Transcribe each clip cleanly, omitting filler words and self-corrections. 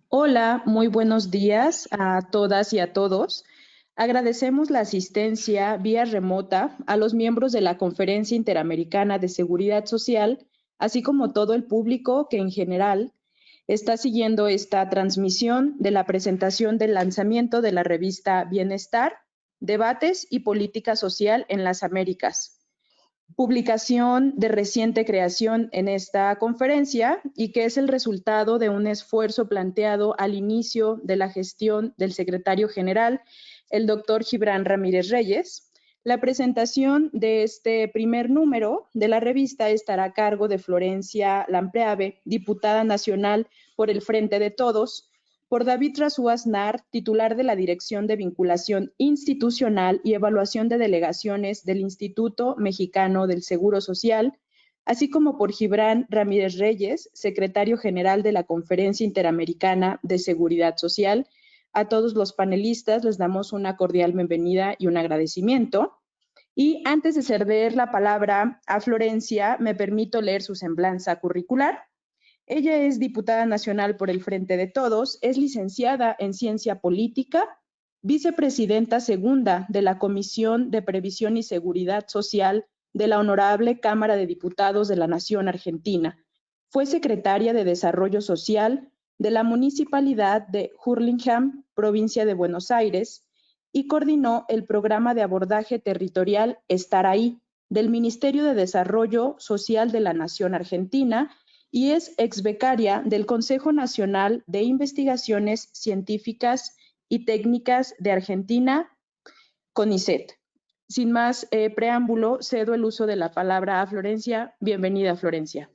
Hola, muy buenos días a todas y a todos. Agradecemos la asistencia vía remota a los miembros de la Conferencia Interamericana de Seguridad Social, así como todo el público que en general está siguiendo esta transmisión de la presentación del lanzamiento de la revista Bienestar, Debates y Política Social en las Américas, publicación de reciente creación en esta conferencia y que es el resultado de un esfuerzo planteado al inicio de la gestión del secretario general, el doctor Gibran Ramírez Reyes. La presentación de este primer número de la revista estará a cargo de Florencia Lampreave, diputada nacional por el Frente de Todos, por David Razú Aznar, titular de la Dirección de Vinculación Institucional y Evaluación de Delegaciones del Instituto Mexicano del Seguro Social, así como por Gibran Ramírez Reyes, secretario general de la Conferencia Interamericana de Seguridad Social. A todos los panelistas les damos una cordial bienvenida y un agradecimiento. Y antes de ceder la palabra a Florencia, me permito leer su semblanza curricular. Ella es diputada nacional por el Frente de Todos, es licenciada en Ciencia Política, vicepresidenta segunda de la Comisión de Previsión y Seguridad Social de la Honorable Cámara de Diputados de la Nación Argentina. Fue secretaria de Desarrollo Social de la Municipalidad de Hurlingham, provincia de Buenos Aires, y coordinó el programa de abordaje territorial Estar Ahí, del Ministerio de Desarrollo Social de la Nación Argentina, y es exbecaria del Consejo Nacional de Investigaciones Científicas y Técnicas de Argentina, CONICET. Sin más preámbulo, cedo el uso de la palabra a Florencia. Bienvenida, Florencia.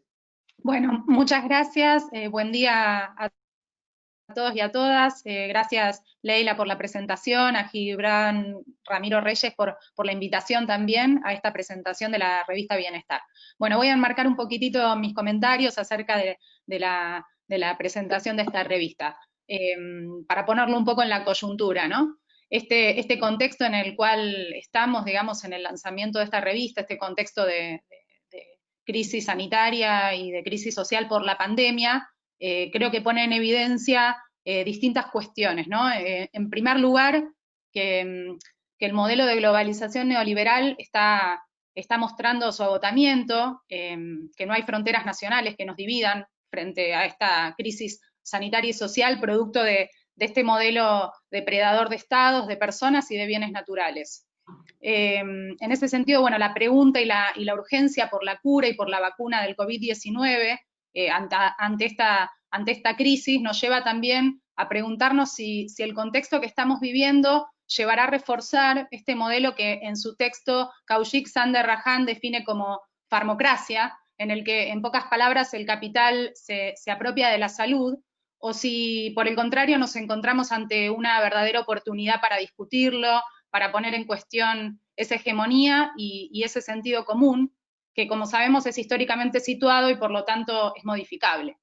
Bueno, muchas gracias. Buen día a todos y a todas. Gracias, Leila, por la presentación, a Gibran Ramírez Reyes por la invitación también a esta presentación de la revista Bienestar. Bueno, voy a enmarcar un poquitito mis comentarios acerca de la presentación de esta revista, para ponerlo un poco en la coyuntura, ¿no? Este contexto en el cual estamos, digamos, en el lanzamiento de esta revista, este contexto de crisis sanitaria y de crisis social por la pandemia, creo que pone en evidencia distintas cuestiones, ¿no? En primer lugar, que el modelo de globalización neoliberal está mostrando su agotamiento, que no hay fronteras nacionales que nos dividan frente a esta crisis sanitaria y social, producto de este modelo depredador de estados, de personas y de bienes naturales. En ese sentido, bueno, la pregunta y la urgencia por la cura y por la vacuna del COVID-19 ante esta crisis nos lleva también a preguntarnos si el contexto que estamos viviendo llevará a reforzar este modelo que en su texto Kaushik Sander Rajan define como farmocracia, en el que, en pocas palabras, el capital se apropia de la salud, o si, por el contrario, nos encontramos ante una verdadera oportunidad para discutirlo, para poner en cuestión esa hegemonía y ese sentido común, que como sabemos es históricamente situado y por lo tanto es modificable.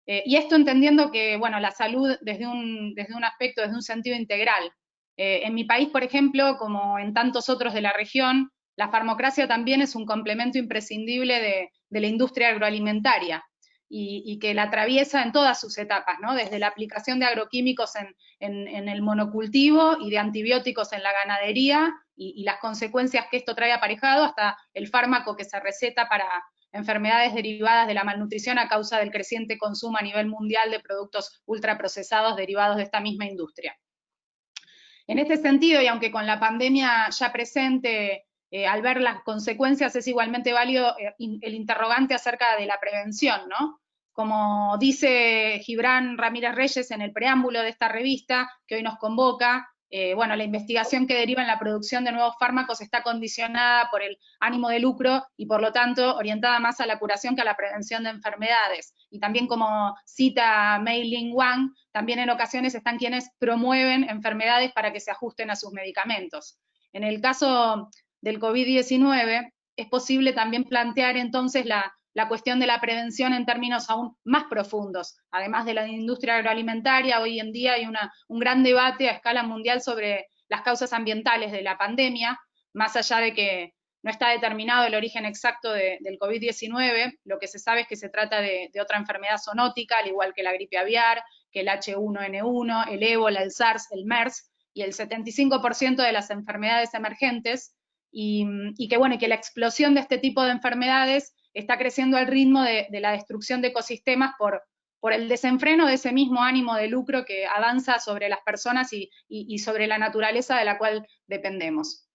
Y esto entendiendo que, bueno, la salud desde un aspecto, desde un sentido integral. En mi país, por ejemplo, como en tantos otros de la región, la farmacracia también es un complemento imprescindible de la industria agroalimentaria y que la atraviesa en todas sus etapas, ¿no? Desde la aplicación de agroquímicos en el monocultivo y de antibióticos en la ganadería y las consecuencias que esto trae aparejado, hasta el fármaco que se receta para enfermedades derivadas de la malnutrición a causa del creciente consumo a nivel mundial de productos ultraprocesados derivados de esta misma industria. En este sentido, y aunque con la pandemia ya presente, al ver las consecuencias es igualmente válido el interrogante acerca de la prevención, ¿no? Como dice Gibran Ramírez Reyes en el preámbulo de esta revista que hoy nos convoca, bueno, la investigación que deriva en la producción de nuevos fármacos está condicionada por el ánimo de lucro y por lo tanto orientada más a la curación que a la prevención de enfermedades. Y también, como cita Mei-Ling Wang, también en ocasiones están quienes promueven enfermedades para que se ajusten a sus medicamentos. En el caso del COVID-19 es posible también plantear entonces la cuestión de la prevención en términos aún más profundos. Además de la industria agroalimentaria, hoy en día hay un gran debate a escala mundial sobre las causas ambientales de la pandemia, más allá de que no está determinado el origen exacto del COVID-19, lo que se sabe es que se trata de otra enfermedad zoonótica, al igual que la gripe aviar, que el H1N1, el ébola, el SARS, el MERS, y el 75% de las enfermedades emergentes, y que, bueno, que la explosión de este tipo de enfermedades está creciendo al ritmo de la destrucción de ecosistemas por el desenfreno de ese mismo ánimo de lucro que avanza sobre las personas y sobre la naturaleza de la cual dependemos.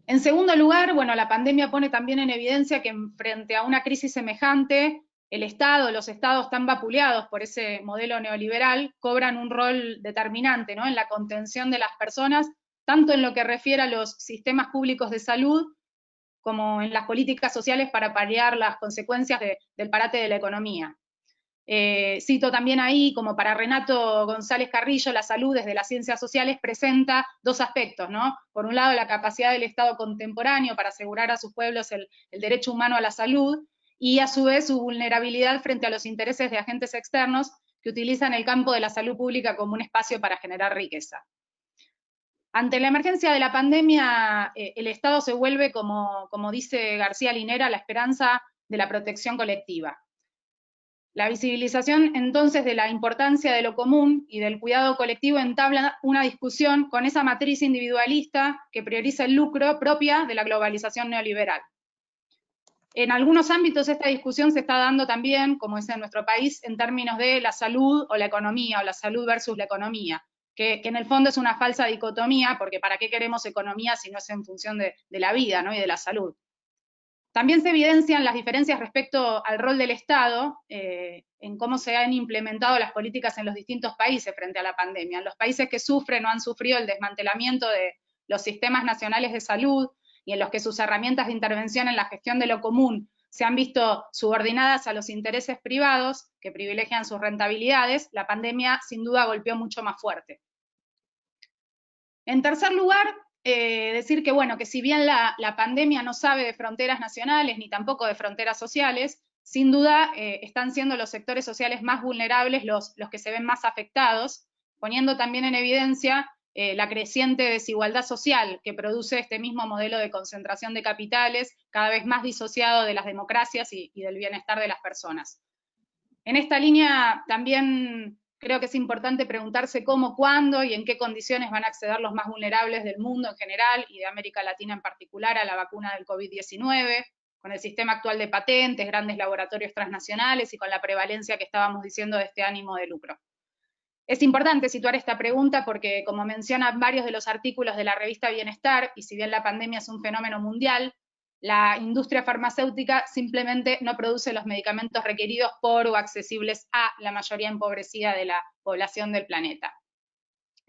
En segundo lugar, bueno, la pandemia pone también en evidencia que frente a una crisis semejante, el Estado, los estados tan vapuleados por ese modelo neoliberal, cobran un rol determinante, ¿no?, en la contención de las personas, tanto en lo que refiere a los sistemas públicos de salud, como en las políticas sociales para paliar las consecuencias del parate de la economía. Cito también ahí, como para Renato González Carrillo, la salud desde las ciencias sociales presenta dos aspectos, ¿no? Por un lado, la capacidad del Estado contemporáneo para asegurar a sus pueblos el derecho humano a la salud, y a su vez su vulnerabilidad frente a los intereses de agentes externos que utilizan el campo de la salud pública como un espacio para generar riqueza. Ante la emergencia de la pandemia, el Estado se vuelve, como dice García Linera, la esperanza de la protección colectiva. La visibilización entonces de la importancia de lo común y del cuidado colectivo entabla una discusión con esa matriz individualista que prioriza el lucro propia de la globalización neoliberal. En algunos ámbitos esta discusión se está dando también, como es en nuestro país, en términos de la salud o la economía, o la salud versus la economía, que en el fondo es una falsa dicotomía, porque ¿para qué queremos economía si no es en función de la vida, ¿no?, y de la salud? También se evidencian las diferencias respecto al rol del Estado, en cómo se han implementado las políticas en los distintos países frente a la pandemia. En los países que sufren o han sufrido el desmantelamiento de los sistemas nacionales de salud, y en los que sus herramientas de intervención en la gestión de lo común se han visto subordinadas a los intereses privados, que privilegian sus rentabilidades, la pandemia sin duda golpeó mucho más fuerte. En tercer lugar, decir que, bueno, que si bien la pandemia no sabe de fronteras nacionales ni tampoco de fronteras sociales, sin duda están siendo los sectores sociales más vulnerables los que se ven más afectados, poniendo también en evidencia la creciente desigualdad social que produce este mismo modelo de concentración de capitales, cada vez más disociado de las democracias y del bienestar de las personas. En esta línea también creo que es importante preguntarse cómo, cuándo y en qué condiciones van a acceder los más vulnerables del mundo en general y de América Latina en particular a la vacuna del COVID-19, con el sistema actual de patentes, grandes laboratorios transnacionales y con la prevalencia que estábamos diciendo de este ánimo de lucro. Es importante situar esta pregunta porque, como mencionan varios de los artículos de la revista Bienestar, y si bien la pandemia es un fenómeno mundial, la industria farmacéutica simplemente no produce los medicamentos requeridos por o accesibles a la mayoría empobrecida de la población del planeta.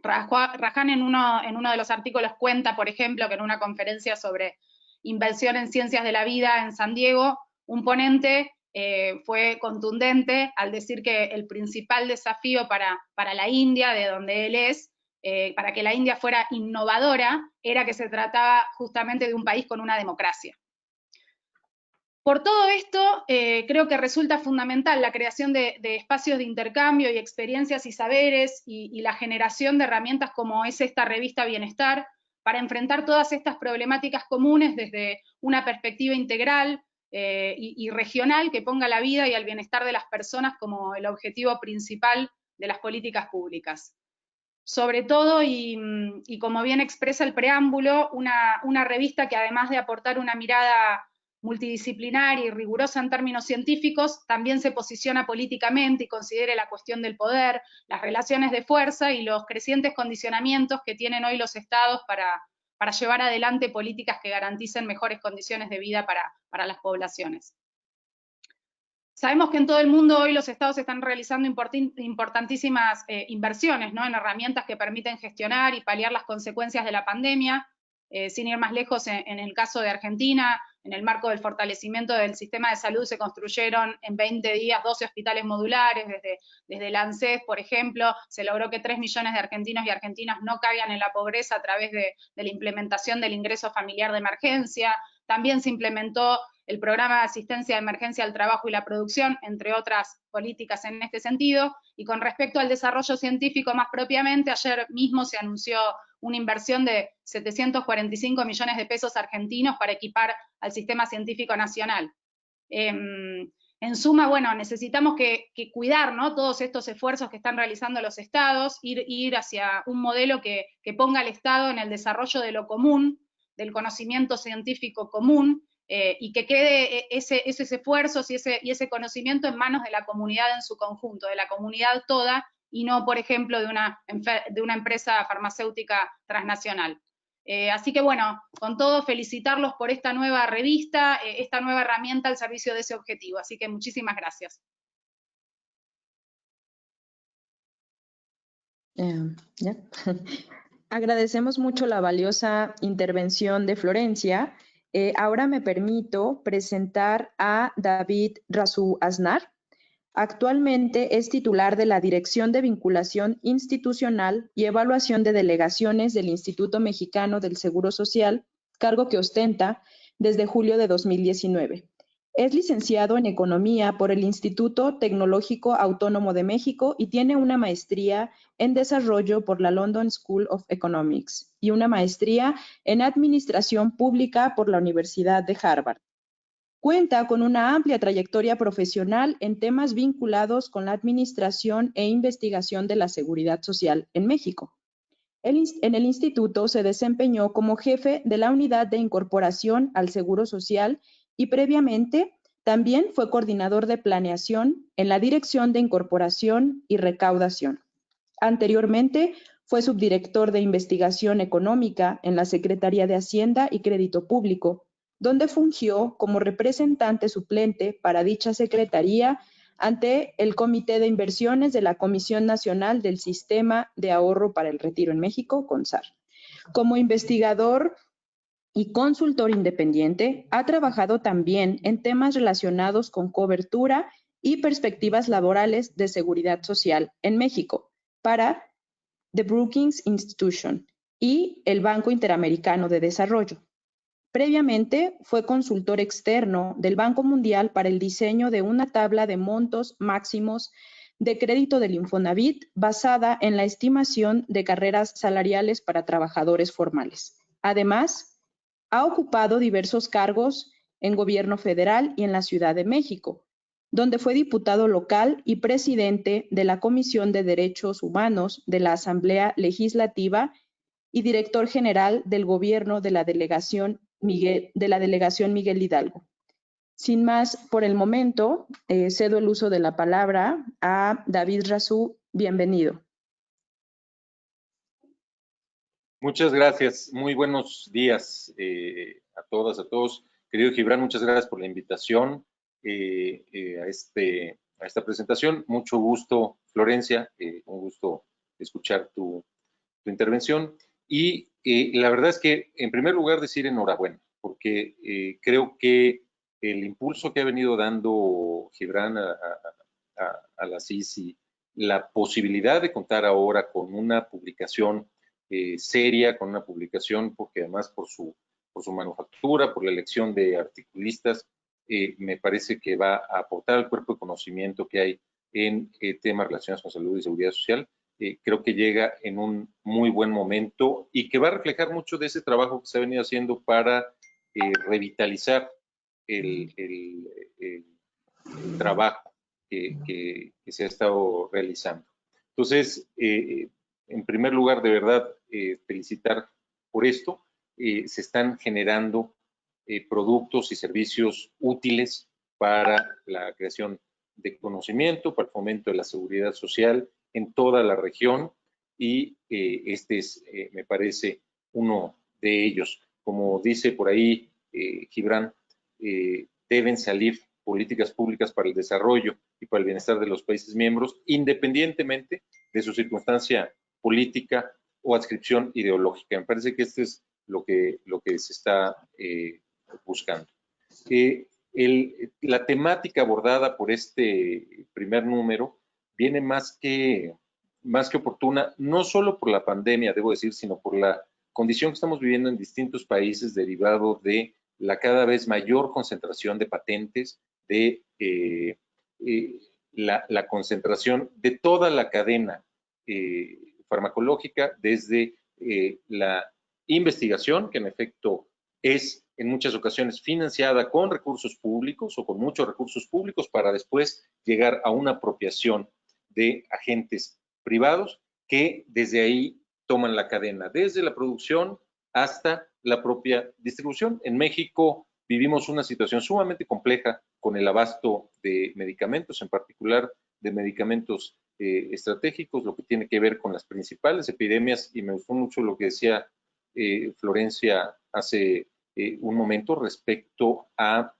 Rajan en uno de los artículos cuenta, por ejemplo, que en una conferencia sobre inversión en ciencias de la vida en San Diego, un ponente fue contundente al decir que el principal desafío para la India, de donde él es, para que la India fuera innovadora, era que se trataba justamente de un país con una democracia. Por todo esto, creo que resulta fundamental la creación de espacios de intercambio y experiencias y saberes y la generación de herramientas como es esta revista Bienestar para enfrentar todas estas problemáticas comunes desde una perspectiva integral y regional que ponga la vida y el bienestar de las personas como el objetivo principal de las políticas públicas. Sobre todo, y como bien expresa el preámbulo, una revista que además de aportar una mirada multidisciplinaria y rigurosa en términos científicos, también se posiciona políticamente y considere la cuestión del poder, las relaciones de fuerza y los crecientes condicionamientos que tienen hoy los estados para llevar adelante políticas que garanticen mejores condiciones de vida para las poblaciones. Sabemos que en todo el mundo hoy los estados están realizando importantísimas inversiones, ¿no?, en herramientas que permiten gestionar y paliar las consecuencias de la pandemia. Sin ir más lejos, en el caso de Argentina, en el marco del fortalecimiento del sistema de salud se construyeron en 20 días 12 hospitales modulares, desde el ANSES, por ejemplo, se logró que 3 millones de argentinos y argentinas no caigan en la pobreza a través de la implementación del ingreso familiar de emergencia. También se implementó el programa de asistencia de emergencia al trabajo y la producción, entre otras políticas en este sentido. Y con respecto al desarrollo científico más propiamente, ayer mismo se anunció una inversión de 745 millones de pesos argentinos para equipar al Sistema Científico Nacional. En suma, bueno, necesitamos que cuidar, ¿no?, todos estos esfuerzos que están realizando los estados, ir hacia un modelo que ponga al Estado en el desarrollo de lo común, del conocimiento científico común, y que quede esos esfuerzos y ese conocimiento en manos de la comunidad en su conjunto, de la comunidad toda, y no, por ejemplo, de una empresa farmacéutica transnacional. Así que bueno, con todo, felicitarlos por esta nueva revista, esta nueva herramienta al servicio de ese objetivo. Así que muchísimas gracias. ¿Ya? Agradecemos mucho la valiosa intervención de Florencia. Ahora me permito presentar a David Razú Aznar. Actualmente es titular de la Dirección de Vinculación Institucional y Evaluación de Delegaciones del Instituto Mexicano del Seguro Social, cargo que ostenta desde julio de 2019. Es licenciado en Economía por el Instituto Tecnológico Autónomo de México y tiene una maestría en Desarrollo por la London School of Economics y una maestría en Administración Pública por la Universidad de Harvard. Cuenta con una amplia trayectoria profesional en temas vinculados con la administración e investigación de la seguridad social en México. En el instituto se desempeñó como jefe de la Unidad de Incorporación al Seguro Social y previamente también fue coordinador de planeación en la Dirección de Incorporación y Recaudación. Anteriormente fue subdirector de Investigación Económica en la Secretaría de Hacienda y Crédito Público, donde fungió como representante suplente para dicha secretaría ante el Comité de Inversiones de la Comisión Nacional del Sistema de Ahorro para el Retiro en México, CONSAR. Como investigador y consultor independiente, ha trabajado también en temas relacionados con cobertura y perspectivas laborales de seguridad social en México para The Brookings Institution y el Banco Interamericano de Desarrollo. Previamente fue consultor externo del Banco Mundial para el diseño de una tabla de montos máximos de crédito del Infonavit basada en la estimación de carreras salariales para trabajadores formales. Además, ha ocupado diversos cargos en Gobierno Federal y en la Ciudad de México, donde fue diputado local y presidente de la Comisión de Derechos Humanos de la Asamblea Legislativa y director general del Gobierno de la Delegación Miguel Hidalgo. Sin más por el momento, cedo el uso de la palabra a David Razú. Bienvenido. Muchas gracias. Muy buenos días a todas, a todos. Querido Gibran, muchas gracias por la invitación a esta presentación. Mucho gusto, Florencia. Un gusto escuchar tu intervención. Y la verdad es que, en primer lugar, decir enhorabuena, porque creo que el impulso que ha venido dando Gibran a la CIS y la posibilidad de contar ahora con una publicación seria, con una publicación, porque además por su manufactura, por la elección de articulistas, me parece que va a aportar al cuerpo de conocimiento que hay en temas relacionados con salud y seguridad social. Creo que llega en un muy buen momento y que va a reflejar mucho de ese trabajo que se ha venido haciendo para revitalizar el trabajo que se ha estado realizando. Entonces, en primer lugar, de verdad, felicitar por esto. Se están generando productos y servicios útiles para la creación de conocimiento, para el fomento de la seguridad social en toda la región y este es, me parece, uno de ellos. Como dice por ahí Gibran, deben salir políticas públicas para el desarrollo y para el bienestar de los países miembros, independientemente de su circunstancia política o adscripción ideológica. Me parece que esto es lo que se está buscando. La temática abordada por este primer número viene más que oportuna, no solo por la pandemia, debo decir, sino por la condición que estamos viviendo en distintos países derivado de la cada vez mayor concentración de patentes, de la concentración de toda la cadena farmacológica, desde la investigación, que en efecto es en muchas ocasiones financiada con recursos públicos o con muchos recursos públicos para después llegar a una apropiación de agentes privados que desde ahí toman la cadena, desde la producción hasta la propia distribución. En México vivimos una situación sumamente compleja con el abasto de medicamentos, en particular de medicamentos estratégicos, lo que tiene que ver con las principales epidemias, y me gustó mucho lo que decía Florencia hace un momento respecto a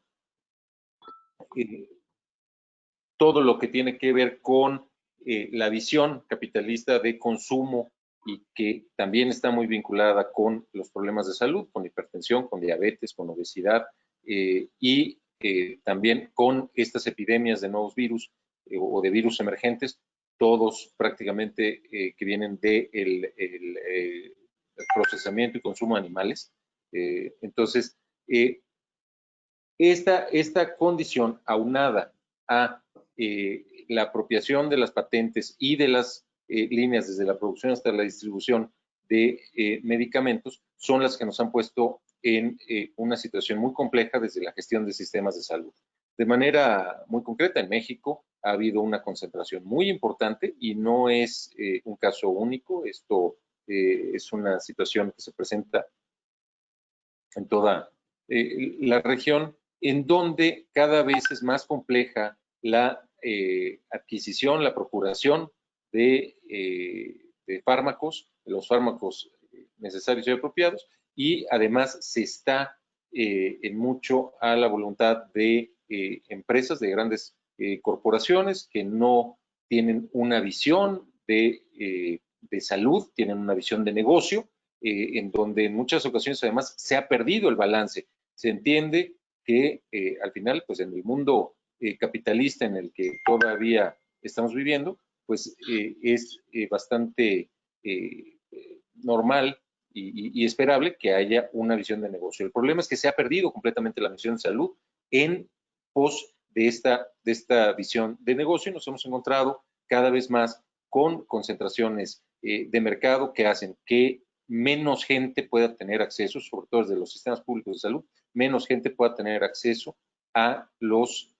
todo lo que tiene que ver con la visión capitalista de consumo y que también está muy vinculada con los problemas de salud, con hipertensión, con diabetes, con obesidad y también con estas epidemias de nuevos virus o de virus emergentes, todos prácticamente que vienen del procesamiento y consumo de animales. Entonces, esta condición aunada a la apropiación de las patentes y de las líneas desde la producción hasta la distribución de medicamentos son las que nos han puesto en una situación muy compleja desde la gestión de sistemas de salud. De manera muy concreta, en México ha habido una concentración muy importante y no es un caso único. Esto es una situación que se presenta en toda la región, en donde cada vez es más compleja la adquisición, la procuración de fármacos, de los fármacos necesarios y apropiados, y además se está en mucho a la voluntad de empresas, de grandes corporaciones que no tienen una visión de salud, tienen una visión de negocio, en donde en muchas ocasiones además se ha perdido el balance. Se entiende que al final, pues en el mundo capitalista en el que todavía estamos viviendo, pues es bastante normal y esperable que haya una visión de negocio. El problema es que se ha perdido completamente la visión de salud en pos de esta visión de negocio y nos hemos encontrado cada vez más con concentraciones de mercado que hacen que menos gente pueda tener acceso, sobre todo desde los sistemas públicos de salud, menos gente pueda tener acceso a los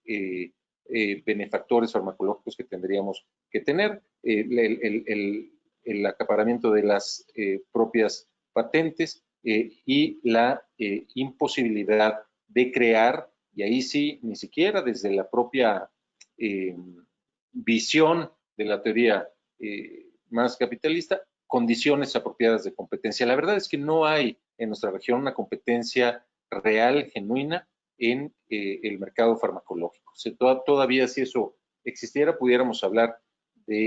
benefactores farmacológicos que tendríamos que tener, el acaparamiento de las propias patentes y la imposibilidad de crear, y ahí sí, ni siquiera desde la propia visión de la teoría más capitalista, condiciones apropiadas de competencia. La verdad es que no hay en nuestra región una competencia real, genuina, en el mercado farmacológico. Todavía si eso existiera, pudiéramos hablar de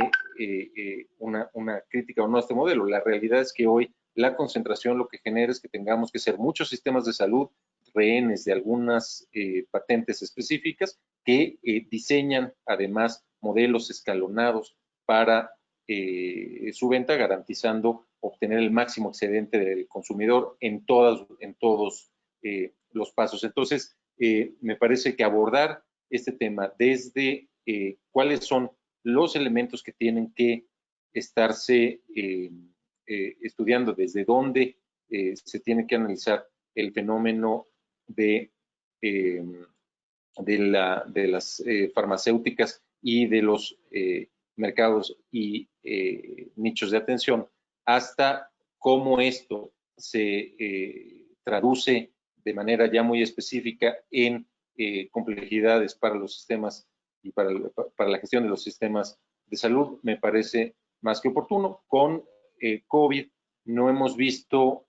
una crítica o no a este modelo. La realidad es que hoy la concentración lo que genera es que tengamos que ser muchos sistemas de salud rehenes de algunas patentes específicas que diseñan además modelos escalonados para su venta, garantizando obtener el máximo excedente del consumidor en todos los pasos. Entonces, me parece que abordar este tema desde cuáles son los elementos que tienen que estarse estudiando, desde dónde se tiene que analizar el fenómeno de las farmacéuticas y de los mercados y nichos de atención, hasta cómo esto se traduce de manera ya muy específica en complejidades para los sistemas y para la gestión de los sistemas de salud, me parece más que oportuno. Con COVID no hemos visto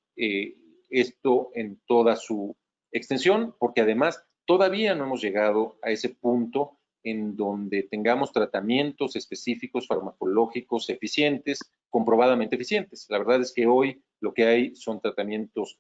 esto en toda su extensión, porque además todavía no hemos llegado a ese punto en donde tengamos tratamientos específicos farmacológicos eficientes, comprobadamente eficientes. La verdad es que hoy lo que hay son tratamientos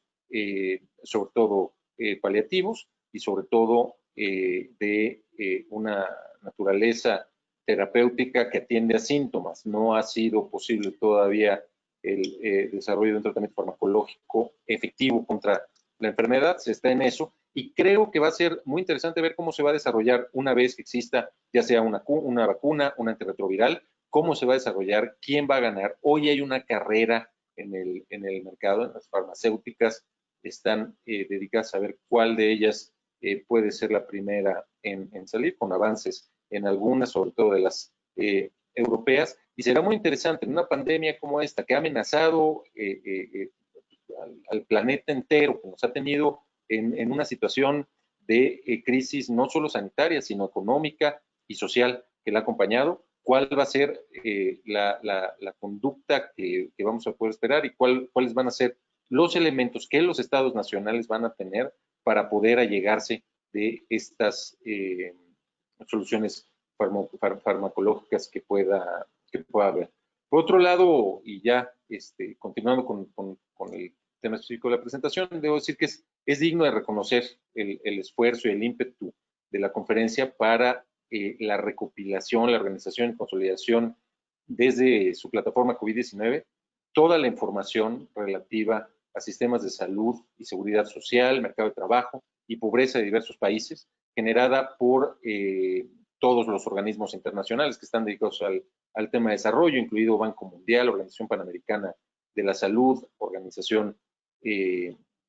sobre todo paliativos y sobre todo de una naturaleza terapéutica que atiende a síntomas. No ha sido posible todavía el desarrollo de un tratamiento farmacológico efectivo contra la enfermedad. Se está en eso y creo que va a ser muy interesante ver cómo se va a desarrollar una vez que exista ya sea una vacuna, un antirretroviral, cómo se va a desarrollar, quién va a ganar. Hoy hay una carrera en el mercado. Las farmacéuticas están dedicadas a ver cuál de ellas puede ser la primera en salir, con avances en algunas, sobre todo de las europeas. Y será muy interesante en una pandemia como esta, que ha amenazado al planeta entero, que nos ha tenido en una situación de crisis no solo sanitaria, sino económica y social que la ha acompañado. ¿Cuál va a ser la conducta que vamos a poder esperar y cuáles van a ser los elementos que los estados nacionales van a tener para poder allegarse de estas soluciones farmacológicas que pueda haber? Por otro lado, y ya continuando con el tema específico de la presentación, debo decir que es digno de reconocer el esfuerzo y el ímpetu de la conferencia para la recopilación, la organización y consolidación desde su plataforma COVID-19, toda la información relativa a sistemas de salud y seguridad social, mercado de trabajo y pobreza de diversos países, generada por todos los organismos internacionales que están dedicados al tema de desarrollo, incluido Banco Mundial, Organización Panamericana de la Salud, Organización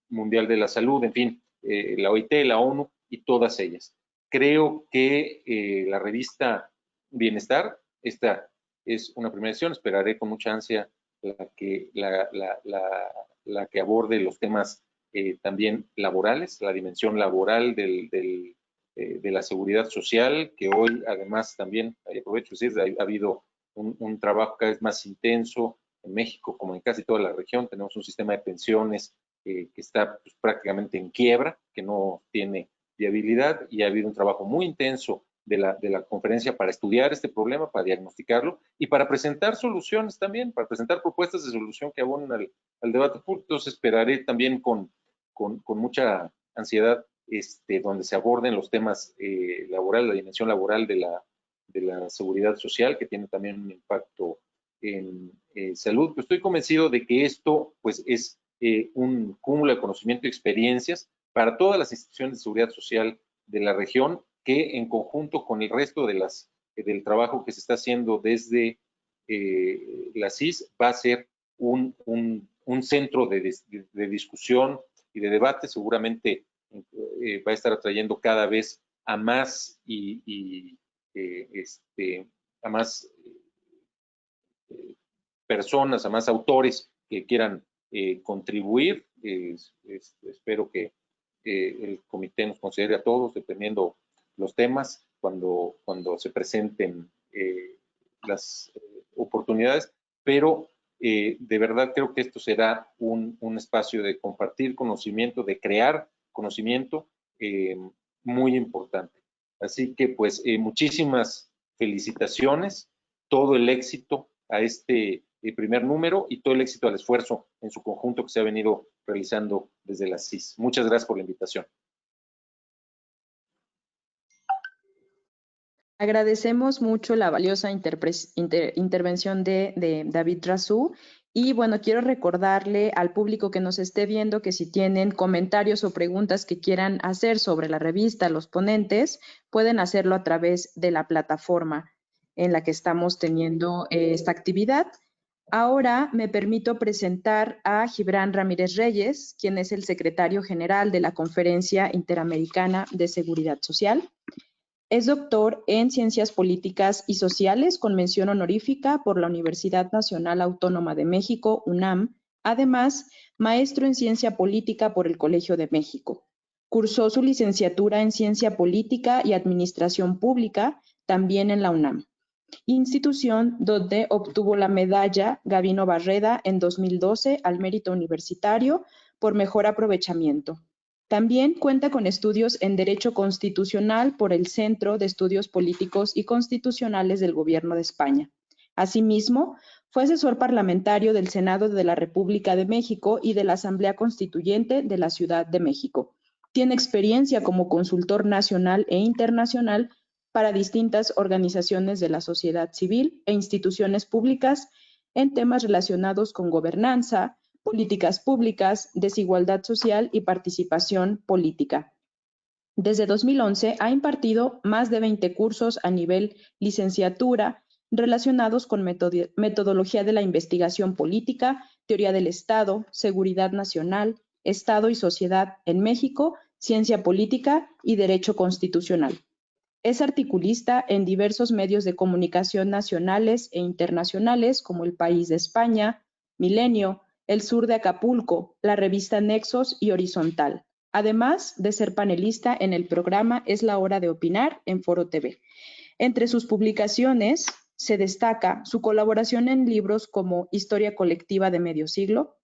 Mundial de la Salud, en fin, la OIT, la ONU y todas ellas. Creo que la revista Bienestar, esta es una primera edición, esperaré con mucha ansia la que aborde los temas también laborales, la dimensión laboral de la seguridad social, que hoy además también, aprovecho de decir, ha habido un trabajo cada vez más intenso en México, como en casi toda la región. Tenemos un sistema de pensiones que está pues, prácticamente en quiebra, que no tiene viabilidad, y ha habido un trabajo muy intenso de la conferencia para estudiar este problema, para diagnosticarlo y para presentar soluciones también, para presentar propuestas de solución que abonen al debate público. Entonces esperaré también con mucha ansiedad donde se aborden los temas laborales, la dimensión laboral de la seguridad social, que tiene también un impacto en salud. Pues estoy convencido de que esto pues, es un cúmulo de conocimiento y experiencias para todas las instituciones de seguridad social de la región, que en conjunto con el resto del trabajo que se está haciendo desde la CIS va a ser un centro de discusión y de debate. Seguramente va a estar atrayendo cada vez a más a más personas, a más autores que quieran contribuir. Espero que el comité nos considere a todos, dependiendo los temas, cuando se presenten las oportunidades, pero de verdad creo que esto será un espacio de compartir conocimiento, de crear conocimiento muy importante. Así que pues muchísimas felicitaciones, todo el éxito a este primer número y todo el éxito al esfuerzo en su conjunto que se ha venido realizando desde la CIS. Muchas gracias por la invitación. Agradecemos mucho la valiosa intervención de David Razú. Y bueno, quiero recordarle al público que nos esté viendo que si tienen comentarios o preguntas que quieran hacer sobre la revista, los ponentes, pueden hacerlo a través de la plataforma en la que estamos teniendo esta actividad. Ahora me permito presentar a Gibran Ramírez Reyes, quien es el secretario general de la Conferencia Interamericana de Seguridad Social. Es doctor en Ciencias Políticas y Sociales con mención honorífica por la Universidad Nacional Autónoma de México, UNAM. Además, maestro en Ciencia Política por el Colegio de México. Cursó su licenciatura en Ciencia Política y Administración Pública, también en la UNAM, institución donde obtuvo la medalla Gabino Barreda en 2012 al Mérito Universitario por mejor aprovechamiento. También cuenta con estudios en Derecho Constitucional por el Centro de Estudios Políticos y Constitucionales del Gobierno de España. Asimismo, fue asesor parlamentario del Senado de la República de México y de la Asamblea Constituyente de la Ciudad de México. Tiene experiencia como consultor nacional e internacional para distintas organizaciones de la sociedad civil e instituciones públicas en temas relacionados con gobernanza, políticas públicas, desigualdad social y participación política. Desde 2011 ha impartido más de 20 cursos a nivel licenciatura relacionados con metodología de la investigación política, Teoría del Estado, Seguridad Nacional, Estado y Sociedad en México, Ciencia Política y Derecho Constitucional. Es articulista en diversos medios de comunicación nacionales e internacionales como El País de España, Milenio, El Sur de Acapulco, la revista Nexos y Horizontal, además de ser panelista en el programa Es la Hora de Opinar en Foro TV. Entre sus publicaciones se destaca su colaboración en libros como Historia Colectiva de Medio Siglo,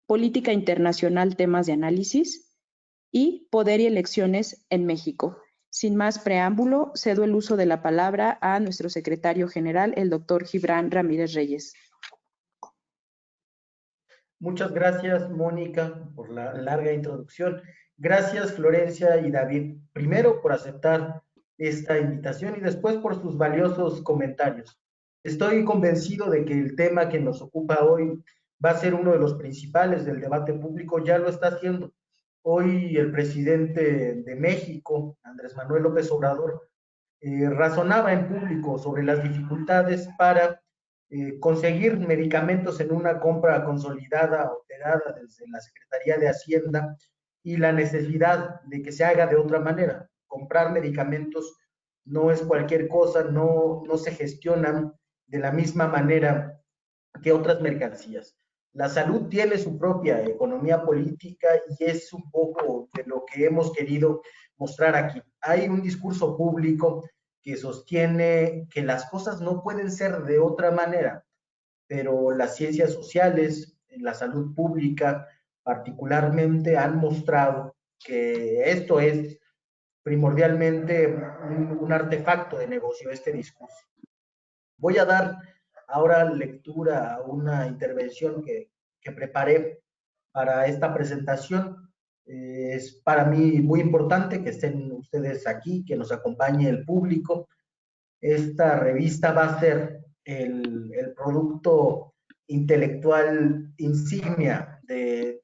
Política Internacional, Temas de Análisis y Poder y Elecciones en México. Sin más preámbulo, cedo el uso de la palabra a nuestro secretario general, el doctor Gibran Ramírez Reyes. Muchas gracias, Mónica, por la larga introducción. Gracias, Florencia y David, primero por aceptar esta invitación y después por sus valiosos comentarios. Estoy convencido de que el tema que nos ocupa hoy va a ser uno de los principales del debate público, ya lo está haciendo. Hoy el presidente de México, Andrés Manuel López Obrador, razonaba en público sobre las dificultades para conseguir medicamentos en una compra consolidada operada desde la Secretaría de Hacienda y la necesidad de que se haga de otra manera. Comprar medicamentos no es cualquier cosa, no se gestionan de la misma manera que otras mercancías. La salud tiene su propia economía política y es un poco de lo que hemos querido mostrar aquí. Hay un discurso público que sostiene que las cosas no pueden ser de otra manera, pero las ciencias sociales, la salud pública particularmente, han mostrado que esto es primordialmente un artefacto de negocio, este discurso. Voy a dar ahora lectura a una intervención que preparé para esta presentación. Es para mí muy importante que estén ustedes aquí, que nos acompañe el público. Esta revista va a ser el producto intelectual insignia de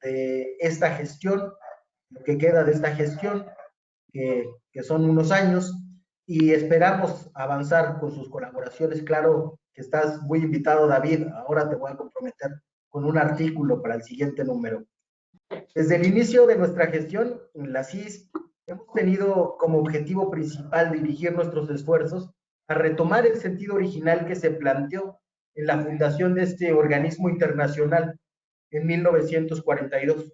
esta gestión, lo que queda de esta gestión, que son unos años, y esperamos avanzar con sus colaboraciones. Claro que estás muy invitado, David. Ahora te voy a comprometer con un artículo para el siguiente número. Desde el inicio de nuestra gestión en la CIS, hemos tenido como objetivo principal dirigir nuestros esfuerzos a retomar el sentido original que se planteó en la fundación de este organismo internacional en 1942.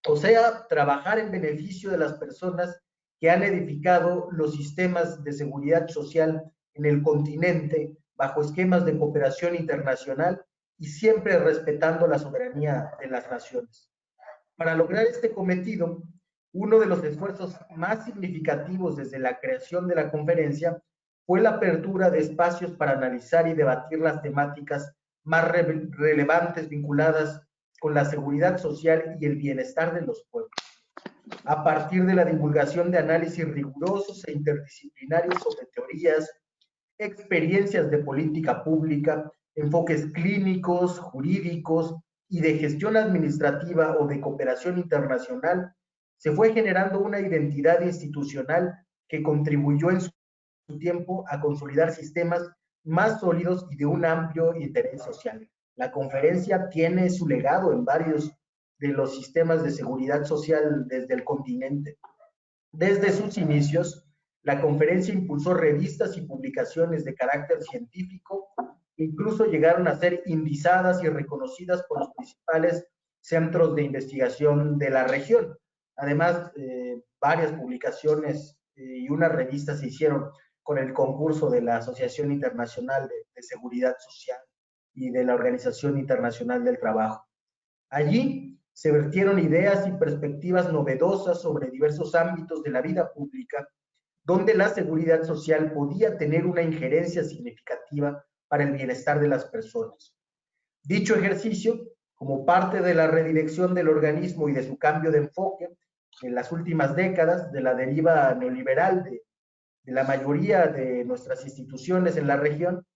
O sea, trabajar en beneficio de las personas que han edificado los sistemas de seguridad social en el continente bajo esquemas de cooperación internacional y siempre respetando la soberanía de las naciones. Para lograr este cometido, uno de los esfuerzos más significativos desde la creación de la conferencia fue la apertura de espacios para analizar y debatir las temáticas más relevantes vinculadas con la seguridad social y el bienestar de los pueblos, a partir de la divulgación de análisis rigurosos e interdisciplinarios sobre teorías, experiencias de política pública, enfoques clínicos, jurídicos y de gestión administrativa o de cooperación internacional, se fue generando una identidad institucional que contribuyó en su tiempo a consolidar sistemas más sólidos y de un amplio interés social. La conferencia tiene su legado en varios de los sistemas de seguridad social desde el continente. Desde sus inicios, la conferencia impulsó revistas y publicaciones de carácter científico, incluso llegaron a ser indizadas y reconocidas por los principales centros de investigación de la región. Además, varias publicaciones y una revista se hicieron con el concurso de la Asociación Internacional de Seguridad Social y de la Organización Internacional del Trabajo. Allí se vertieron ideas y perspectivas novedosas sobre diversos ámbitos de la vida pública, donde la seguridad social podía tener una injerencia significativa para el bienestar de las personas. Dicho ejercicio, como parte de la redirección del organismo y de su cambio de enfoque en las últimas décadas, de la deriva neoliberal de la mayoría de nuestras instituciones en la región,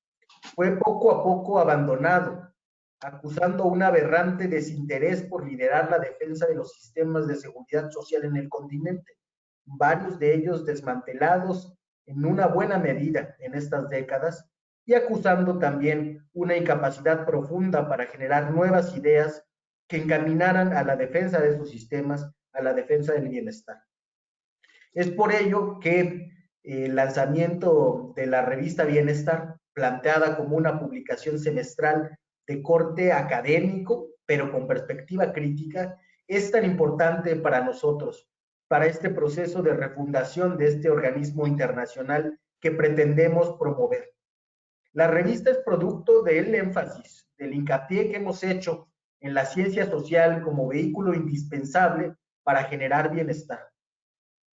fue poco a poco abandonado, acusando un aberrante desinterés por liderar la defensa de los sistemas de seguridad social en el continente, varios de ellos desmantelados en una buena medida en estas décadas, y acusando también una incapacidad profunda para generar nuevas ideas que encaminaran a la defensa de esos sistemas, a la defensa del bienestar. Es por ello que el lanzamiento de la revista Bienestar, planteada como una publicación semestral de corte académico, pero con perspectiva crítica, es tan importante para nosotros, para este proceso de refundación de este organismo internacional que pretendemos promover. La revista es producto del énfasis, del hincapié que hemos hecho en la ciencia social como vehículo indispensable para generar bienestar.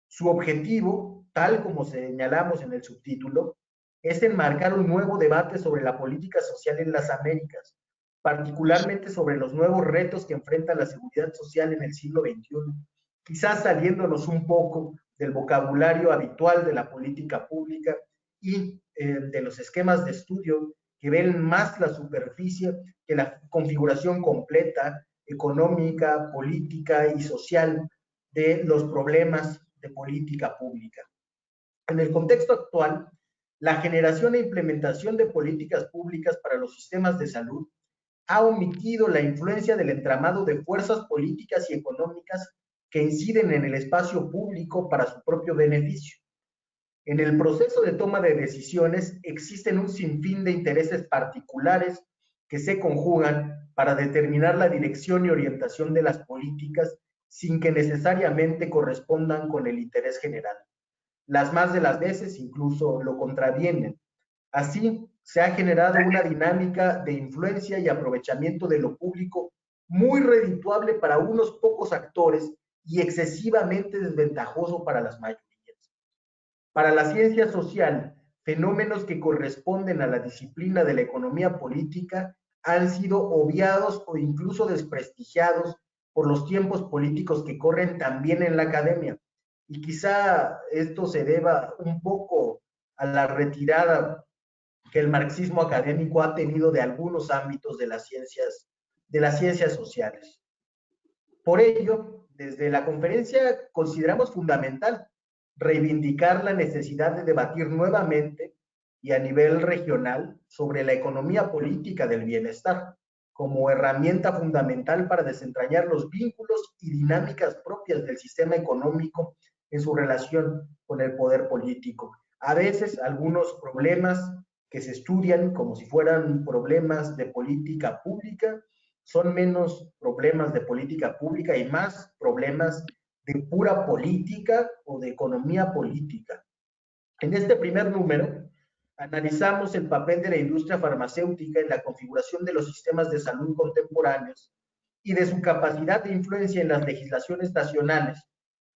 Su objetivo, tal como señalamos en el subtítulo, es enmarcar un nuevo debate sobre la política social en las Américas, particularmente sobre los nuevos retos que enfrenta la seguridad social en el siglo XXI, quizás saliéndonos un poco del vocabulario habitual de la política pública y de los esquemas de estudio que ven más la superficie que la configuración completa, económica, política y social de los problemas de política pública. En el contexto actual, la generación e implementación de políticas públicas para los sistemas de salud ha omitido la influencia del entramado de fuerzas políticas y económicas que inciden en el espacio público para su propio beneficio. En el proceso de toma de decisiones existen un sinfín de intereses particulares que se conjugan para determinar la dirección y orientación de las políticas sin que necesariamente correspondan con el interés general. Las más de las veces incluso lo contravienen. Así, se ha generado una dinámica de influencia y aprovechamiento de lo público muy redituable para unos pocos actores y excesivamente desventajoso para las mayorías. Para la ciencia social, fenómenos que corresponden a la disciplina de la economía política han sido obviados o incluso desprestigiados por los tiempos políticos que corren también en la academia. Y quizá esto se deba un poco a la retirada que el marxismo académico ha tenido de algunos ámbitos de las ciencias sociales. Por ello, desde la conferencia consideramos fundamental reivindicar la necesidad de debatir nuevamente y a nivel regional sobre la economía política del bienestar como herramienta fundamental para desentrañar los vínculos y dinámicas propias del sistema económico en su relación con el poder político. A veces algunos problemas que se estudian como si fueran problemas de política pública son menos problemas de política pública y más problemas de pura política o de economía política. En este primer número, analizamos el papel de la industria farmacéutica en la configuración de los sistemas de salud contemporáneos y de su capacidad de influencia en las legislaciones nacionales,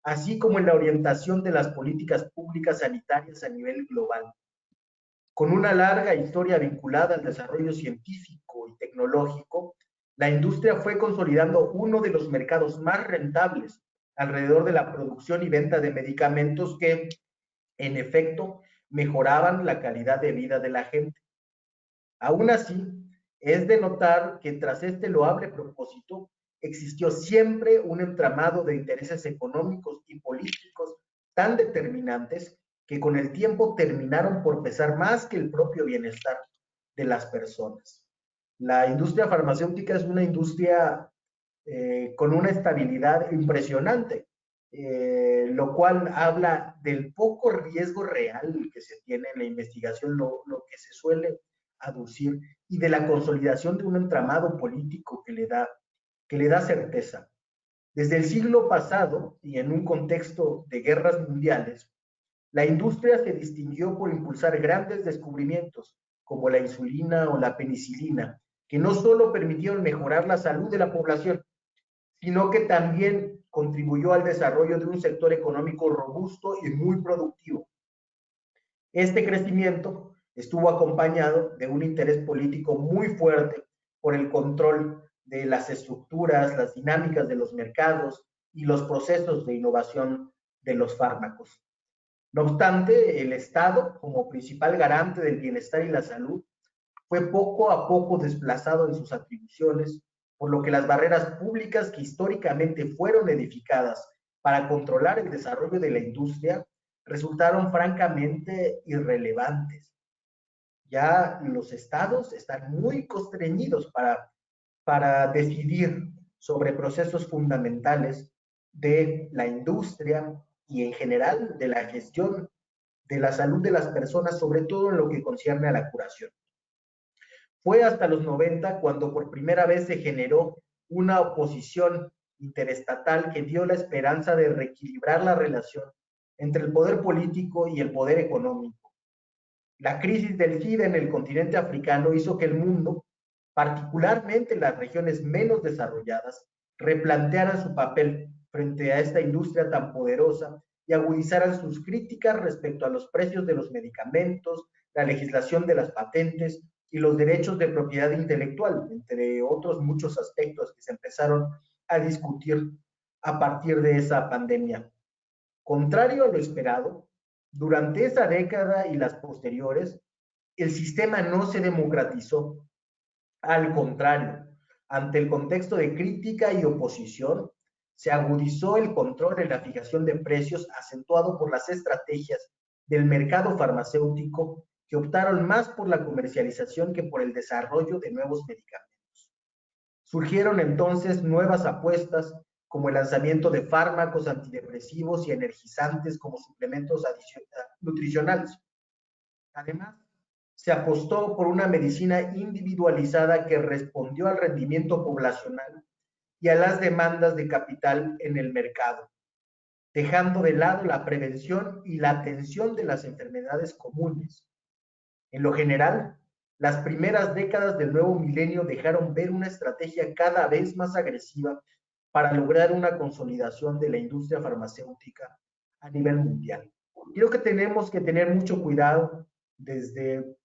así como en la orientación de las políticas públicas sanitarias a nivel global. Con una larga historia vinculada al desarrollo científico y tecnológico, la industria fue consolidando uno de los mercados más rentables alrededor de la producción y venta de medicamentos que, en efecto, mejoraban la calidad de vida de la gente. Aún así, es de notar que tras este loable propósito, existió siempre un entramado de intereses económicos y políticos tan determinantes que con el tiempo terminaron por pesar más que el propio bienestar de las personas. La industria farmacéutica es una industria con una estabilidad impresionante, lo cual habla del poco riesgo real que se tiene en la investigación, lo que se suele aducir, y de la consolidación de un entramado político que le da certeza. Desde el siglo pasado, y en un contexto de guerras mundiales, la industria se distinguió por impulsar grandes descubrimientos, como la insulina o la penicilina, que no solo permitieron mejorar la salud de la población, sino que también contribuyó al desarrollo de un sector económico robusto y muy productivo. Este crecimiento estuvo acompañado de un interés político muy fuerte por el control de las estructuras, las dinámicas de los mercados y los procesos de innovación de los fármacos. No obstante, el Estado, como principal garante del bienestar y la salud, fue poco a poco desplazado en sus atribuciones, por lo que las barreras públicas que históricamente fueron edificadas para controlar el desarrollo de la industria resultaron francamente irrelevantes. Ya los estados están muy constreñidos para decidir sobre procesos fundamentales de la industria y en general de la gestión de la salud de las personas, sobre todo en lo que concierne a la curación. Fue hasta los 90 cuando por primera vez se generó una oposición interestatal que dio la esperanza de reequilibrar la relación entre el poder político y el poder económico. La crisis del SIDA en el continente africano hizo que el mundo, particularmente las regiones menos desarrolladas, replantearan su papel frente a esta industria tan poderosa y agudizaran sus críticas respecto a los precios de los medicamentos, la legislación de las patentes y los derechos de propiedad intelectual, entre otros muchos aspectos que se empezaron a discutir a partir de esa pandemia. Contrario a lo esperado, durante esa década y las posteriores, el sistema no se democratizó. Al contrario, ante el contexto de crítica y oposición, se agudizó el control en la fijación de precios acentuado por las estrategias del mercado farmacéutico que optaron más por la comercialización que por el desarrollo de nuevos medicamentos. Surgieron entonces nuevas apuestas como el lanzamiento de fármacos antidepresivos y energizantes como suplementos nutricionales. Además, se apostó por una medicina individualizada que respondió al rendimiento poblacional y a las demandas de capital en el mercado, dejando de lado la prevención y la atención de las enfermedades comunes. En lo general, las primeras décadas del nuevo milenio dejaron ver una estrategia cada vez más agresiva para lograr una consolidación de la industria farmacéutica a nivel mundial. Creo que tenemos que tener mucho cuidado desde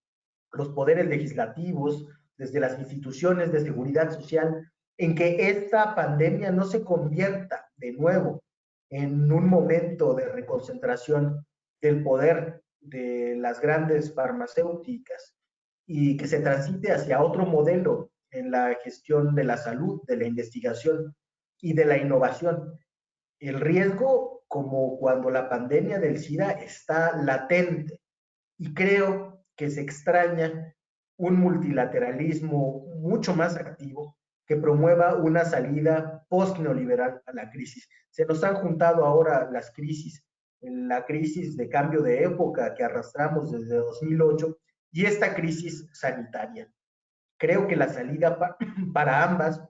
los poderes legislativos, desde las instituciones de seguridad social, en que esta pandemia no se convierta de nuevo en un momento de reconcentración del poder de las grandes farmacéuticas y que se transite hacia otro modelo en la gestión de la salud, de la investigación y de la innovación. El riesgo, como cuando la pandemia del SIDA está latente, y creo que se extraña un multilateralismo mucho más activo que promueva una salida post-neoliberal a la crisis. Se nos han juntado ahora las crisis, la crisis de cambio de época que arrastramos desde 2008 y esta crisis sanitaria. Creo que la salida para ambas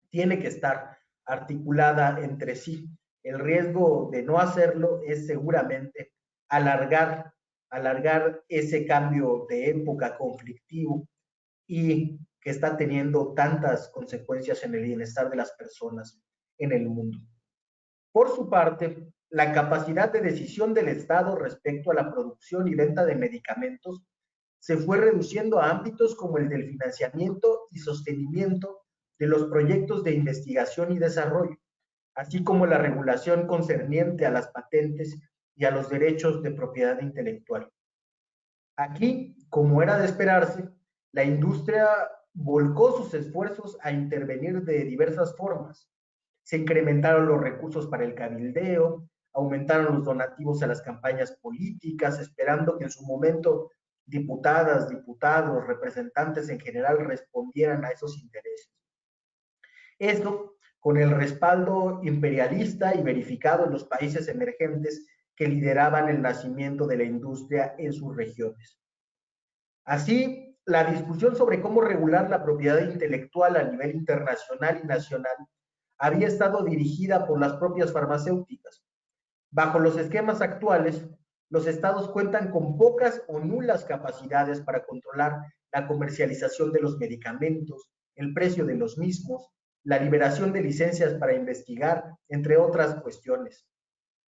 tiene que estar articulada entre sí. El riesgo de no hacerlo es seguramente alargar ese cambio de época conflictivo y que está teniendo tantas consecuencias en el bienestar de las personas en el mundo. Por su parte, la capacidad de decisión del Estado respecto a la producción y venta de medicamentos se fue reduciendo a ámbitos como el del financiamiento y sostenimiento de los proyectos de investigación y desarrollo, así como la regulación concerniente a las patentes y a los derechos de propiedad intelectual. Aquí, como era de esperarse, la industria volcó sus esfuerzos a intervenir de diversas formas. Se incrementaron los recursos para el cabildeo, aumentaron los donativos a las campañas políticas, esperando que en su momento diputadas, diputados, representantes en general respondieran a esos intereses. Esto con el respaldo imperialista y verificado en los países emergentes que lideraban el nacimiento de la industria en sus regiones. Así, la discusión sobre cómo regular la propiedad intelectual a nivel internacional y nacional había estado dirigida por las propias farmacéuticas. Bajo los esquemas actuales, los estados cuentan con pocas o nulas capacidades para controlar la comercialización de los medicamentos, el precio de los mismos, la liberación de licencias para investigar, entre otras cuestiones.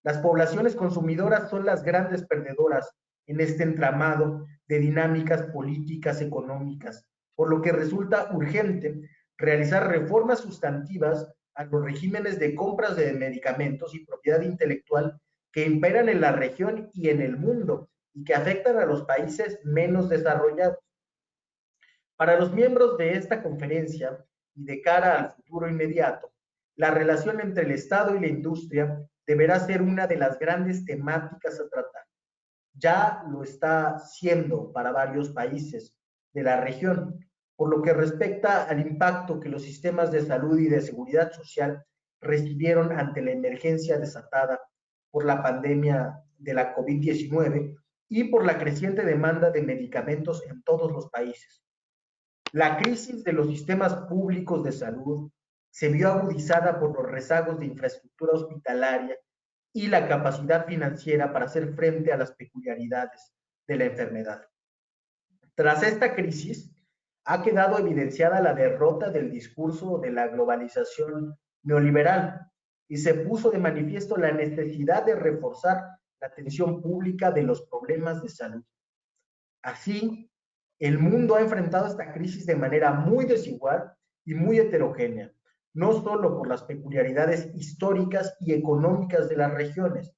Las poblaciones consumidoras son las grandes perdedoras en este entramado de dinámicas políticas económicas, por lo que resulta urgente realizar reformas sustantivas a los regímenes de compras de medicamentos y propiedad intelectual que imperan en la región y en el mundo y que afectan a los países menos desarrollados. Para los miembros de esta conferencia y de cara al futuro inmediato, la relación entre el Estado y la industria deberá ser una de las grandes temáticas a tratar. ya lo está siendo para varios países de la región, por lo que respecta al impacto que los sistemas de salud y de seguridad social recibieron ante la emergencia desatada por la pandemia de la COVID-19 y por la creciente demanda de medicamentos en todos los países. La crisis de los sistemas públicos de salud se vio agudizada por los rezagos de infraestructura hospitalaria y la capacidad financiera para hacer frente a las peculiaridades de la enfermedad. Tras esta crisis, ha quedado evidenciada la derrota del discurso de la globalización neoliberal y se puso de manifiesto la necesidad de reforzar la atención pública de los problemas de salud. Así, el mundo ha enfrentado esta crisis de manera muy desigual y muy heterogénea, no solo por las peculiaridades históricas y económicas de las regiones,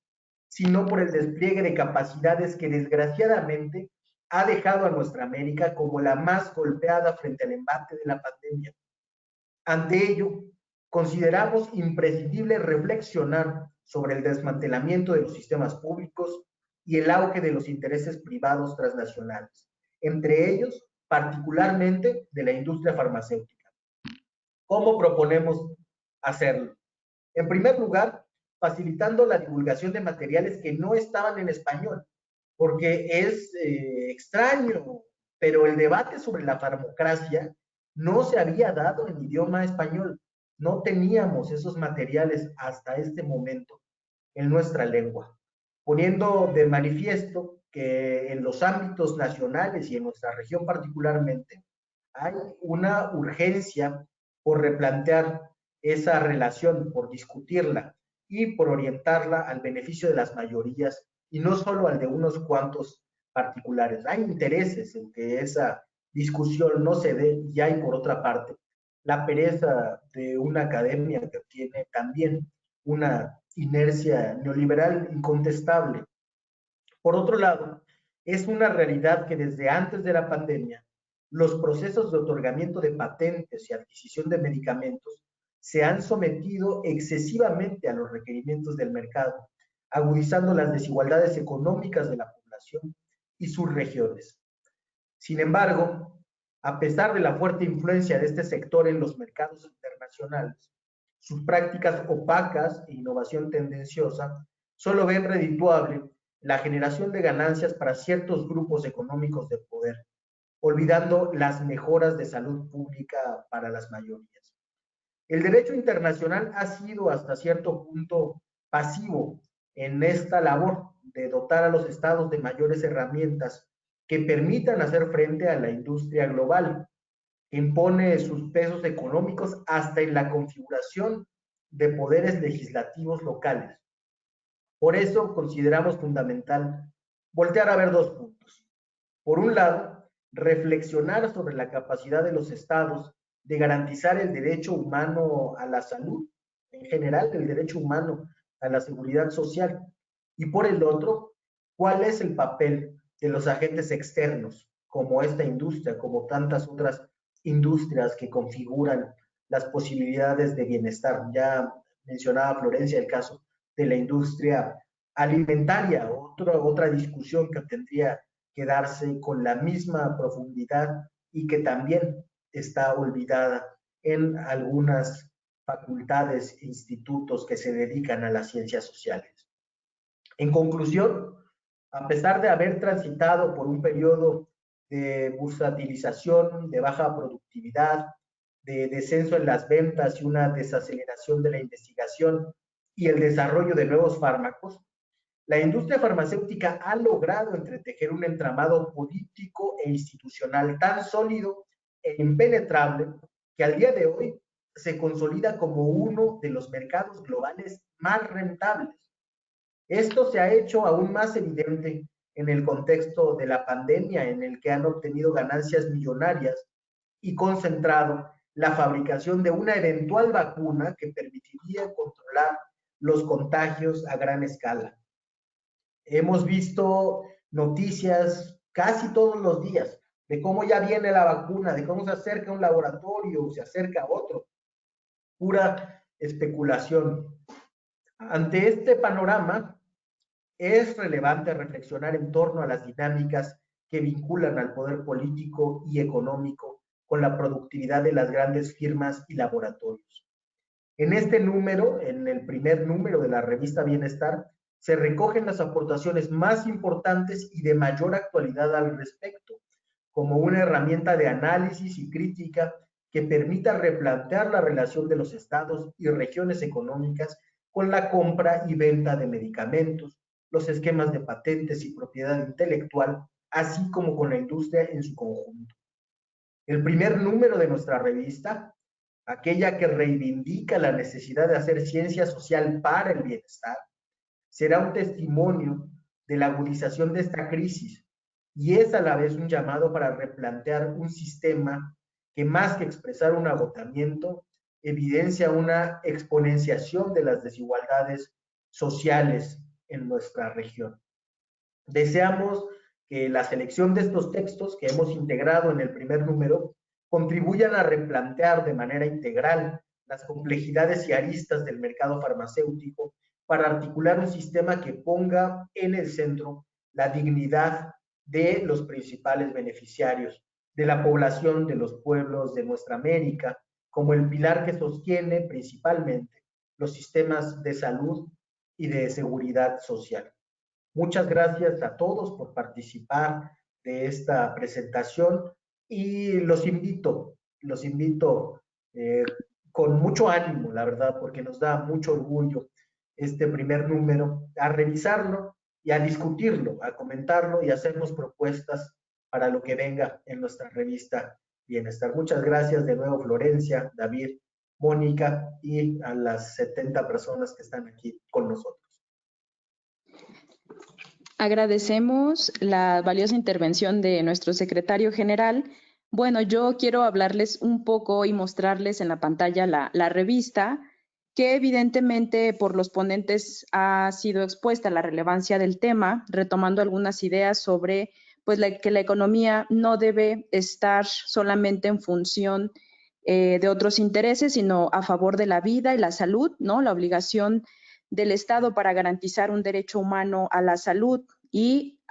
sino por el despliegue de capacidades que desgraciadamente ha dejado a nuestra América como la más golpeada frente al embate de la pandemia. Ante ello, consideramos imprescindible reflexionar sobre el desmantelamiento de los sistemas públicos y el auge de los intereses privados transnacionales, entre ellos, particularmente, de la industria farmacéutica. ¿Cómo proponemos hacerlo? En primer lugar, facilitando la divulgación de materiales que no estaban en español, porque es extraño, pero el debate sobre la farmacracia no se había dado en idioma español. No teníamos esos materiales hasta este momento en nuestra lengua, poniendo de manifiesto que en los ámbitos nacionales y en nuestra región particularmente hay una urgencia por replantear esa relación, por discutirla y por orientarla al beneficio de las mayorías y no solo al de unos cuantos particulares. Hay intereses en que esa discusión no se dé y hay, por otra parte, la pereza de una academia que tiene también una inercia neoliberal incontestable. Por otro lado, es una realidad que desde antes de la pandemia, los procesos de otorgamiento de patentes y adquisición de medicamentos se han sometido excesivamente a los requerimientos del mercado, agudizando las desigualdades económicas de la población y sus regiones. Sin embargo, a pesar de la fuerte influencia de este sector en los mercados internacionales, sus prácticas opacas e innovación tendenciosa solo ven redituable la generación de ganancias para ciertos grupos económicos de poder, olvidando las mejoras de salud pública para las mayorías. El derecho internacional ha sido hasta cierto punto pasivo en esta labor de dotar a los estados de mayores herramientas que permitan hacer frente a la industria global, que impone sus pesos económicos hasta en la configuración de poderes legislativos locales. Por eso consideramos fundamental voltear a ver dos puntos. Por un lado, reflexionar sobre la capacidad de los estados de garantizar el derecho humano a la salud, en general el derecho humano a la seguridad social, y por el otro, cuál es el papel de los agentes externos, como esta industria, como tantas otras industrias que configuran las posibilidades de bienestar. Ya mencionaba Florencia el caso de la industria alimentaria, otra discusión que tendría que darse con la misma profundidad y que también está olvidada en algunas facultades e institutos que se dedican a las ciencias sociales. En conclusión, a pesar de haber transitado por un periodo de bursatilización, de baja productividad, de descenso en las ventas y una desaceleración de la investigación y el desarrollo de nuevos fármacos, la industria farmacéutica ha logrado entretejer un entramado político e institucional tan sólido e impenetrable que al día de hoy se consolida como uno de los mercados globales más rentables. Esto se ha hecho aún más evidente en el contexto de la pandemia, en el que han obtenido ganancias millonarias y concentrado la fabricación de una eventual vacuna que permitiría controlar los contagios a gran escala. Hemos visto noticias casi todos los días de cómo ya viene la vacuna, de cómo se acerca un laboratorio, se acerca otro. Pura especulación. Ante este panorama, es relevante reflexionar en torno a las dinámicas que vinculan al poder político y económico con la productividad de las grandes firmas y laboratorios. En este número, en el primer número de la revista Bienestar, se recogen las aportaciones más importantes y de mayor actualidad al respecto, como una herramienta de análisis y crítica que permita replantear la relación de los estados y regiones económicas con la compra y venta de medicamentos, los esquemas de patentes y propiedad intelectual, así como con la industria en su conjunto. El primer número de nuestra revista, aquella que reivindica la necesidad de hacer ciencia social para el bienestar, será un testimonio de la agudización de esta crisis y es a la vez un llamado para replantear un sistema que más que expresar un agotamiento, evidencia una exponenciación de las desigualdades sociales en nuestra región. Deseamos que la selección de estos textos que hemos integrado en el primer número contribuyan a replantear de manera integral las complejidades y aristas del mercado farmacéutico para articular un sistema que ponga en el centro la dignidad de los principales beneficiarios, de la población de los pueblos de nuestra América, como el pilar que sostiene principalmente los sistemas de salud y de seguridad social. Muchas gracias a todos por participar de esta presentación y los invito con mucho ánimo, la verdad, porque nos da mucho orgullo este primer número, a revisarlo y a discutirlo, a comentarlo y a hacernos propuestas para lo que venga en nuestra revista Bienestar. Muchas gracias de nuevo, Florencia, David, Mónica y a las 70 personas que están aquí con nosotros. Agradecemos la valiosa intervención de nuestro secretario general. Bueno, yo quiero hablarles un poco y mostrarles en la pantalla la revista, que evidentemente por los ponentes ha sido expuesta la relevancia del tema, retomando algunas ideas sobre pues, que la economía no debe estar solamente en función de otros intereses, sino a favor de la vida y la salud, ¿no? La obligación del Estado para garantizar un derecho humano a la salud y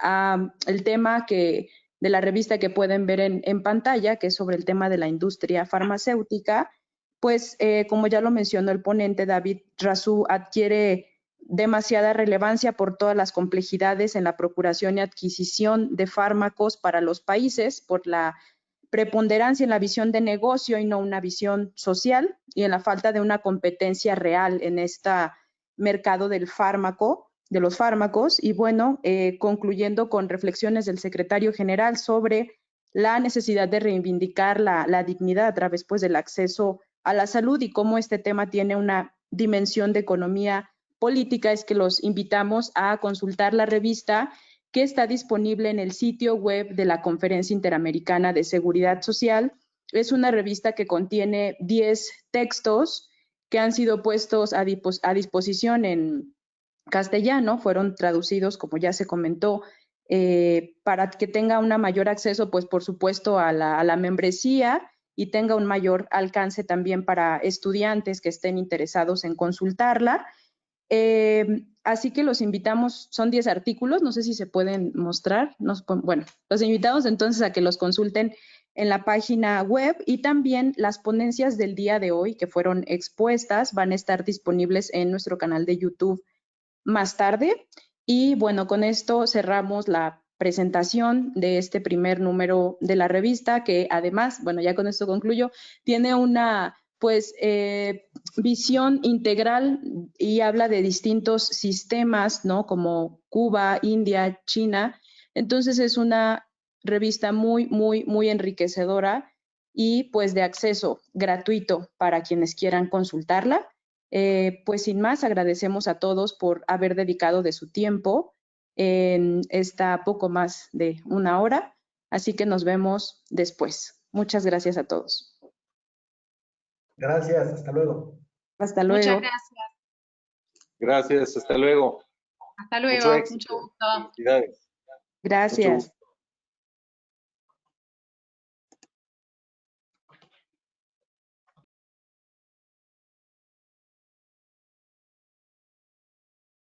el tema de la revista que pueden ver en pantalla, que es sobre el tema de la industria farmacéutica, pues como ya lo mencionó el ponente David Razú, adquiere demasiada relevancia por todas las complejidades en la procuración y adquisición de fármacos para los países, por la preponderancia en la visión de negocio y no una visión social, y en la falta de una competencia real en este mercado del fármaco, de los fármacos. Y bueno, concluyendo con reflexiones del secretario general sobre la necesidad de reivindicar la dignidad a través pues, del acceso a la salud y cómo este tema tiene una dimensión de economía política, es que los invitamos a consultar la revista que está disponible en el sitio web de la Conferencia Interamericana de Seguridad Social. Es una revista que contiene 10 textos que han sido puestos a disposición en castellano, fueron traducidos, como ya se comentó, para que tenga un mayor acceso, pues por supuesto, a la membresía y tenga un mayor alcance también para estudiantes que estén interesados en consultarla. Así que los invitamos, son 10 artículos, no sé si se pueden mostrar, bueno, los invitamos entonces a que los consulten en la página web y también las ponencias del día de hoy que fueron expuestas van a estar disponibles en nuestro canal de YouTube más tarde. Y bueno, con esto cerramos la presentación de este primer número de la revista, que además, bueno, ya con esto concluyo, tiene una pues visión integral y habla de distintos sistemas, ¿no? Como Cuba, India, China. Entonces es una revista muy, muy, muy enriquecedora y pues de acceso gratuito para quienes quieran consultarla. Pues sin más, agradecemos a todos por haber dedicado de su tiempo en esta poco más de una hora, así que nos vemos después. Muchas gracias a todos. Gracias, hasta luego. Hasta luego. Muchas gracias. Gracias, hasta luego. Hasta luego, Mucho éxito. mucho gusto. Felicidades. Gracias. Mucho gusto.